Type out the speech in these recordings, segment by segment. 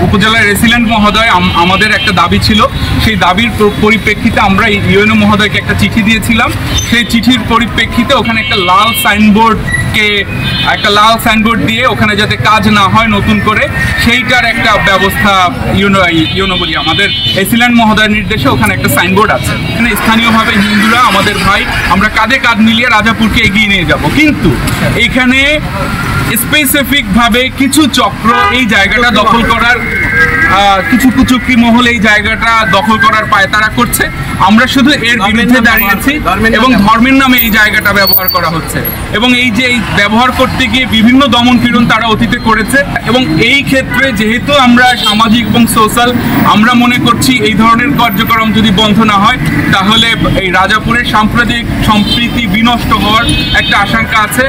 উপজেলার রেসিডেন্ট মহোদয় আমাদের একটা দাবি ছিল, সেই দাবির পরিপ্রেক্ষিতে আমরা ইউএনও মহোদয়কে একটা চিঠি দিয়েছিলাম। সেই চিঠির পরিপ্রেক্ষিতে ওখানে একটা লাল সাইনবোর্ড দিয়ে ওখানে যাতে কাজ না হয় নতুন করে সেইটার একটা ব্যবস্থা ইউএনও বলি আমাদের রেসিডেন্ট মহোদয়ের নির্দেশে ওখানে একটা সাইনবোর্ড আছে। এখানে স্থানীয়ভাবে হিন্দুরা আমাদের ভাই, আমরা কাঁধে কাঁধ মিলিয়ে রাজাপুরকে এগিয়ে নিয়ে যাব। কিন্তু এখানে স্পেসিফিকভাবে কিছু চক্র এই জায়গাটা দখল করার, কিছু কুচুক্তি মহল এই জায়গাটা দখল করার পায়তারা করছে। আমরা শুধু এর বিরুদ্ধে দাঁড়িয়েছি এবং ধর্মের নামে এই জায়গাটা ব্যবহার করা হচ্ছে এবং এই যে এই ব্যবহার করতে গিয়ে বিভিন্ন দমন পীড়ন তারা অতীতে করেছে। এবং এই ক্ষেত্রে যেহেতু আমরা সামাজিক এবং সোশ্যাল, আমরা মনে করছি এই ধরনের কার্যক্রম যদি বন্ধ না হয় তাহলে এই রাজাপুরের সাম্প্রদায়িক সম্প্রীতি বিনষ্ট হওয়ার একটা আশঙ্কা আছে।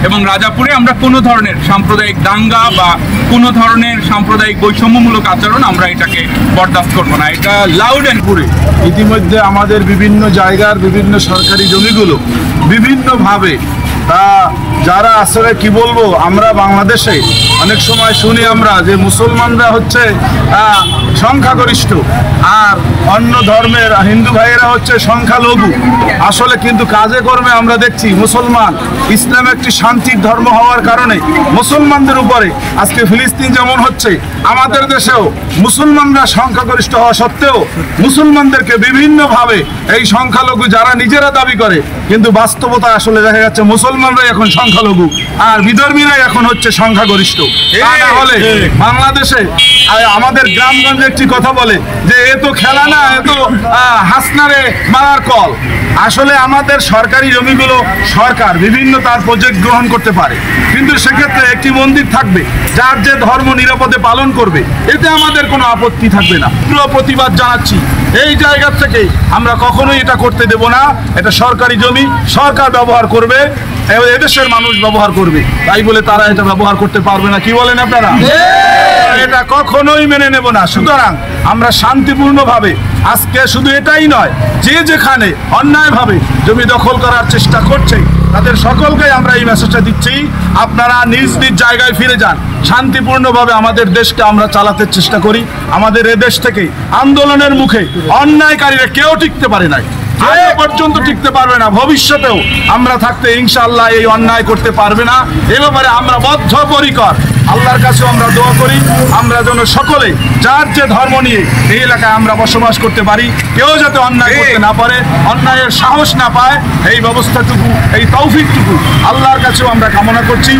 এবং রাজাপুরে আমরা কোনো ধরনের সাম্প্রদায়িক দাঙ্গা বা কোনো ধরনের সাম্প্রদায়িক বৈষম্যমূলক আচরণ আমরা এটাকে বরদাস্ত করবো না। এটা লাউড অ্যান্ড পুরে ইতিমধ্যে আমাদের বিভিন্ন জায়গার বিভিন্ন সরকারি জমিগুলো বিভিন্নভাবে যারা আসলে কি বলবো, আমরা বাংলাদেশে অনেক সময় শুনি আমরা যে মুসলমানরা হচ্ছে সংখ্যাগরিষ্ঠ আর অন্য ধর্মের হিন্দু ভাইয়েরা হচ্ছে সংখ্যালঘু। আসলে কিন্তু কাজে কর্মে আমরা দেখছি মুসলমান, ইসলাম একটি শান্তির ধর্ম হওয়ার কারণে মুসলমানদের উপরে আজকে ফিলিস্তিন যেমন হচ্ছে, আমাদের দেশেও মুসলমানরা সংখ্যাগরিষ্ঠ হওয়া সত্ত্বেও মুসলমানদেরকে বিভিন্নভাবে এই সংখ্যালঘু যারা নিজেরা দাবি করে, কিন্তু বাস্তবতা আসলে দেখা যাচ্ছে মুসলমানরাই এখন সংখ্যালঘু আর বিধর্মীরাই এখন হচ্ছে সংখ্যাগরিষ্ঠ। তাহলে বাংলাদেশে আমাদের গ্রামগঞ্জে একটি কথা বলে যে এ তো খেলা না, এ তো হাসনারে মারার কল। আসলে আমাদের সরকারি জমিগুলো সরকার বিভিন্ন তার প্রজেক্ট গ্রহণ করতে পারে, কিন্তু সেক্ষেত্রে একটি মন্দির থাকবে যার যে ধর্ম নিরাপদে পালন করবে, এতে আমাদের কোনো আপত্তি থাকবে না। পুরো প্রতিবাদ জানাচ্ছি, এই জায়গা থেকে আমরা কখনোই এটা করতে দেব না। এটা সরকারি জমি, সরকার ব্যবহার করবে, এদেশের মানুষ ব্যবহার করবে, তাই বলে তারা এটা ব্যবহার করতে পারবে না। কি বলেন আপনারা? এটা কখনোই মেনে নেব না। সুতরাং আমরা শান্তিপূর্ণভাবে, আজকে শুধু এটাই নয়, যে যেখানে অন্যায়ভাবে জমি দখল করার চেষ্টা করছে তাদের সকলকে আমরা এই মেসেজটা দিচ্ছি, আপনারা নিজ নিজ জায়গায় ফিরে যান, শান্তিপূর্ণভাবে আমাদের দেশকে আমরা চালাতে চেষ্টা করি। আমাদের এদেশ থেকে আন্দোলনের মুখে অন্যায়কারীরা কেউ টিকতে পারে নাই, আজ পর্যন্ত টিকতে পারবে না, ভবিষ্যতেও আমরা থাকতে ইনশাআল্লাহ এই অন্যায় করতে পারবে না। এ ব্যাপারে আমরা বদ্ধপরিকর। আল্লাহর কাছে আমরা দোয়া করি আমরা যেন সকলে যার যে ধর্ম নিয়ে এই এলাকায় আমরা বসবাস করতে পারি, কেউ যাতে অন্যায় করতে না পারে, অন্যায়ের সাহস না পায়, এই ব্যবস্থাটুকু, এই তৌফিকটুকু আল্লাহর কাছেও আমরা কামনা করছি।